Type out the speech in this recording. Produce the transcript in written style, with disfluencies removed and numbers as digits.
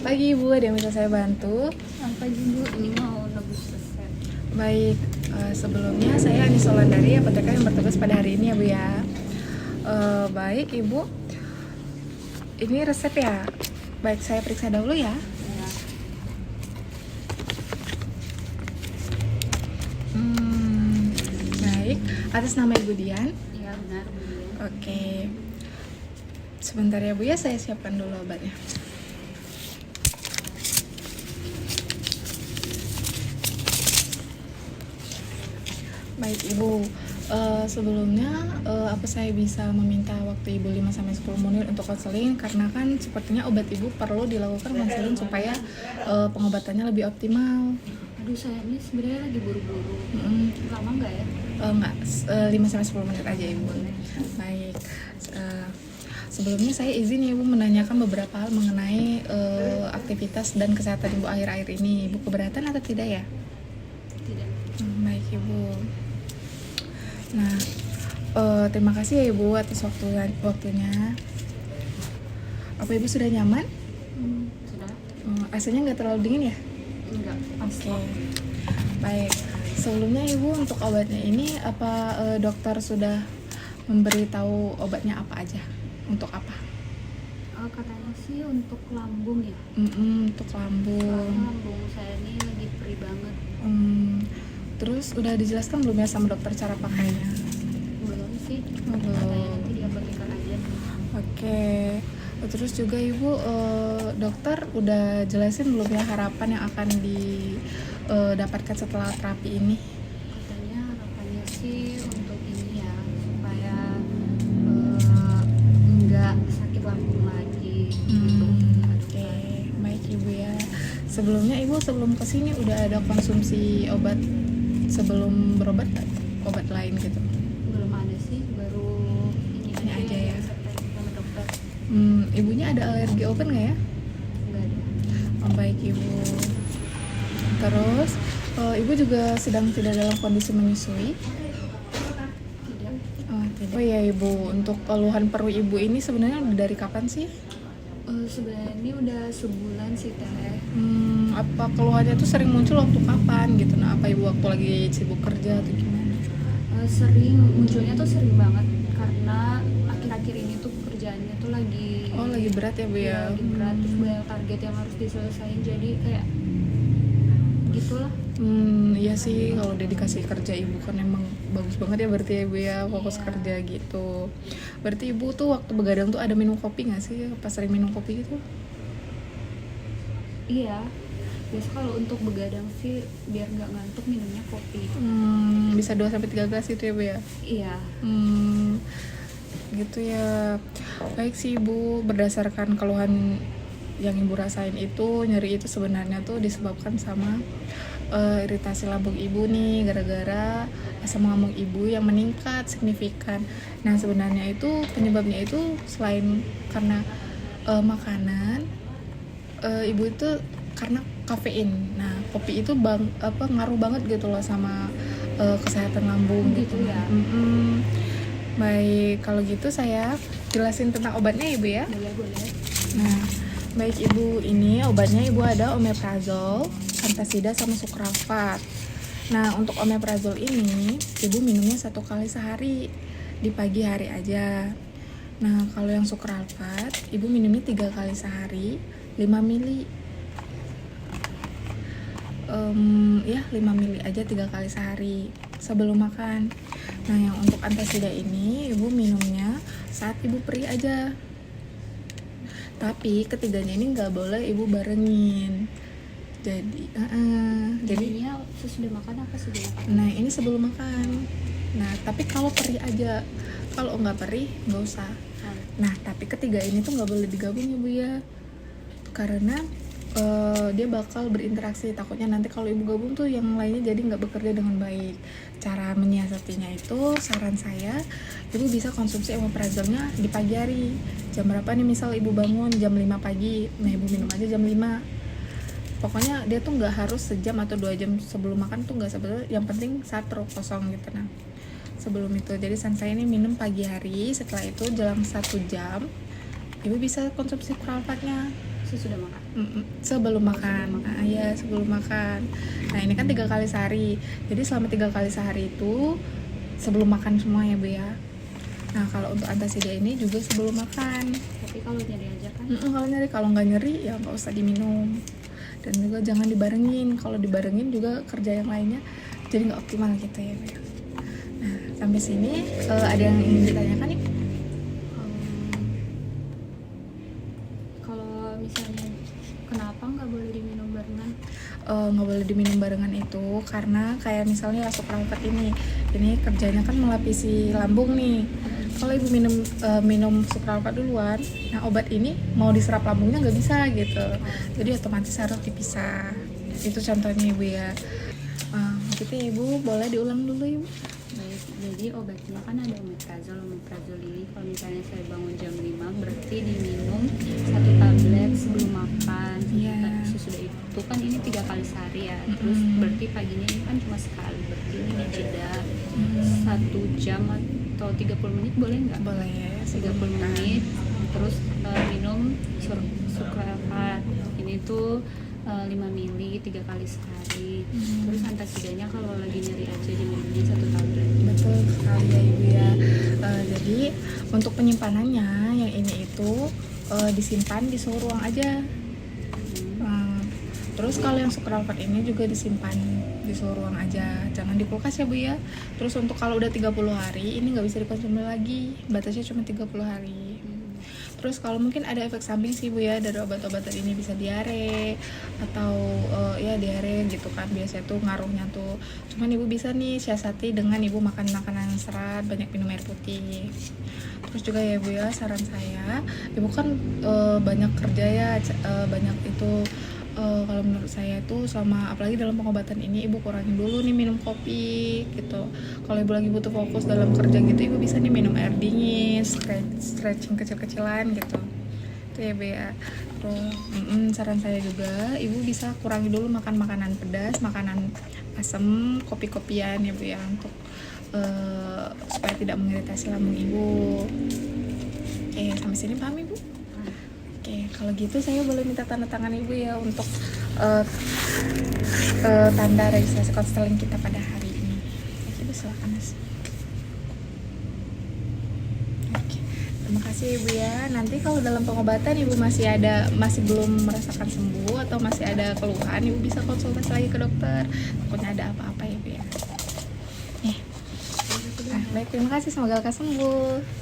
pagi Ibu, ada yang bisa saya bantu? Selamat pagi Bu, ini mau nebus resep. Baik, sebelumnya saya Anis Solandari, apoteker yang bertugas pada hari ini ya Bu ya. Baik Ibu, ini resep ya. Baik, saya periksa dahulu ya. Ya, Baik, atas nama Ibu Dian. iya benar Bu. Oke, sebentar ya Bu ya, saya siapkan dulu obatnya. Baik Ibu, sebelumnya apa saya bisa meminta waktu Ibu 5-10 menit untuk konseling, karena kan sepertinya obat Ibu perlu dilakukan konseling supaya pengobatannya lebih optimal. Aduh saya ini sebenarnya lagi buru-buru. Lama nggak ya? Enggak, 5-10 menit aja Ibu. Baik, sebelumnya saya izin ya Ibu menanyakan beberapa hal mengenai aktivitas dan kesehatan Ibu akhir-akhir ini. Ibu keberatan atau tidak ya? Tidak. Baik Ibu. Nah, terima kasih ya Ibu atas waktunya. Apa Ibu sudah nyaman? Sudah? AC-nya nggak terlalu dingin ya? Enggak. Oke. Baik. Sebelumnya Ibu untuk obatnya ini apa dokter sudah memberitahu obatnya apa aja? Untuk apa? Katanya sih untuk lambung ya. Untuk lambung. Lambung saya ini lagi perih banget. Terus udah dijelaskan belum ya sama dokter cara pakainya? Belum sih. Belum. Katanya nanti diabaikan aja. Oke. Terus juga Ibu, dokter udah jelasin belum ya harapan yang akan didapatkan setelah terapi ini? Katanya harapannya sih untuk ini ya, supaya nggak sakit lambung lagi. Oke, baik Ibu ya. Sebelumnya Ibu sebelum kesini udah ada konsumsi obat sebelum berobat nggak? Obat lain gitu? Belum ada sih, baru ini Aja ya. resep sama dokter. Ibunya ada alergi obat nggak ya? Nggak ada. Oh, baik Ibu. Terus Ibu juga sedang tidak dalam kondisi menyusui? Tidak. Oh, tidak. Oh ya Ibu, untuk keluhan perut Ibu ini sebenarnya udah dari kapan sih? Sebenarnya ini udah sebulan sih Teh. Apa keluhannya tuh sering muncul waktu kapan gitu? Nah, apa Ibu waktu lagi sibuk kerja atau gimana? Sering munculnya tuh sering banget karena akhir-akhir ini tuh pekerjaannya tuh lagi Lagi berat ya Bu ya? lagi berat, terus banyak target yang harus diselesain, jadi kayak gitulah. Iya sih, kalau udah dikasih kerja Ibu kan emang bagus banget ya berarti ya Ibu ya, fokus Iya. kerja gitu. Berarti Ibu tuh waktu begadang tuh ada minum kopi nggak sih? Pas sering minum kopi gitu? Iya, biasa kalau untuk begadang sih biar nggak ngantuk minumnya kopi. Bisa 2-3 gelas gitu ya Bu ya? Iya. Gitu ya. Baik sih Ibu, berdasarkan keluhan yang Ibu rasain itu, nyeri itu sebenarnya tuh disebabkan sama iritasi lambung Ibu nih, gara-gara asam lambung Ibu yang meningkat signifikan. Nah, sebenarnya itu penyebabnya itu selain karena makanan, Ibu itu karena kafein. Nah, kopi itu ngaruh banget gitu loh sama kesehatan lambung Gitu ya. Baik, kalau gitu saya jelasin tentang obatnya Ibu ya. Boleh. Nah, baik Ibu, ini obatnya Ibu ada omeprazol, antasida, sama sukralfat. Nah, untuk omeprazol ini Ibu minumnya 1 kali sehari di pagi hari aja. Nah, kalau yang sukralfat Ibu minumnya 3 kali sehari 5 mili. 5 mili aja 3 kali sehari sebelum makan. Nah, yang untuk antasida ini Ibu minumnya saat Ibu perih aja. Tapi ketiganya ini nggak boleh Ibu barengin. Jadi Jadinya sesudah makan apa sebelum makan? nah ini sebelum makan. Nah, tapi kalau perih aja. Kalau nggak perih nggak usah. Nah, tapi ketiga ini tuh nggak boleh digabung ya Bu ya. Karena dia bakal berinteraksi, takutnya nanti kalau Ibu gabung tuh yang lainnya jadi nggak bekerja dengan baik. Cara menyiasatinya itu saran saya Ibu bisa konsumsi omeprazolnya di pagi hari. Jam berapa nih, misal Ibu bangun jam 5 pagi, nah Ibu minum aja jam 5. Pokoknya dia tuh nggak harus sejam atau 2 jam sebelum makan tuh nggak, sebetulnya yang penting saat perut kosong gitu. Nah, sebelum itu, jadi saran saya ini minum pagi hari, setelah itu jelang 1 jam Ibu bisa konsumsi sukralfatnya. sesudah makan. Sebelum makan. Nah, ya sebelum makan. Nah ini kan 3 kali sehari. Jadi selama 3 kali sehari itu sebelum makan semua ya Bu ya. Nah kalau untuk antasida ini juga sebelum makan. Tapi kalau nyeri aja kan? Kalau nggak nyeri ya nggak usah diminum. Dan juga jangan dibarengin. Kalau dibarengin juga kerja yang lainnya jadi nggak optimal gitu ya Bu ya. Nah sampai sini ada yang ingin ditanyakan nih? Kalau misalnya kenapa nggak boleh diminum barengan? Nggak boleh diminum barengan itu karena kayak misalnya supralfat ini kerjanya kan melapisi lambung nih. Kalau ibu minum supralfat duluan, nah obat ini mau diserap lambungnya nggak bisa gitu, jadi otomatis harus dipisah. Itu contohnya ibu ya. Gitu ya ibu, boleh diulang dulu ibu. Baik, jadi obatnya kan ada omeprazol ini kalau misalnya saya bangun jam 5 berarti diminum 1 tablet sebelum makan. Iya. Sesudah itu kan ini 3 kali sehari ya, terus berarti paginya ini kan cuma sekali, berarti ini dijeda 1 jam atau 30 menit boleh nggak? Boleh ya, 30 menit, terus minum supralfat ini tuh 5 mili 3 kali sehari. Terus antasidanya kalau lagi nyeri aja diminumnya 1 tablet. Betul sekali ya ibu ya. Jadi untuk penyimpanannya yang ini itu disimpan di suhu ruang aja. Terus kalau yang supralfat ini juga disimpan di suhu ruang aja, jangan di kulkas ya bu ya. Terus untuk kalau udah 30 hari ini nggak bisa dikonsumsi lagi, batasnya cuma 30 hari. Terus kalau mungkin ada efek samping sih bu ya dari obat-obatan ini, bisa diare atau ya diare gitu kan, biasanya tuh ngaruhnya tuh. Cuman ibu bisa nih siasati dengan ibu makan makanan serat, banyak minum air putih. Terus juga ya bu ya, saran saya, ibu kan banyak kerja ya, banyak itu. Kalau menurut saya tuh selama apalagi dalam pengobatan ini ibu kurangin dulu nih minum kopi gitu. Kalau ibu lagi butuh fokus dalam kerja gitu, ibu bisa nih minum air dingin, stretching kecil-kecilan gitu. Itu ya Bu ya. Terus saran saya juga ibu bisa kurangi dulu makan makanan pedas, makanan asam, kopi-kopian ya Bu ya, untuk supaya tidak mengiritasi lambung ibu. Oke, sampai sini paham ibu? Oke, kalau gitu saya boleh minta tanda tangan ibu ya untuk tanda registrasi konseling kita pada hari ini. Oke, ibu silakan mas. Oke, terima kasih ibu ya. Nanti kalau dalam pengobatan ibu masih belum merasakan sembuh atau masih ada keluhan, ibu bisa konsultasi lagi ke dokter. Takutnya ada apa-apa ya bu ya. Nah, baik, terima kasih, semoga lekas sembuh.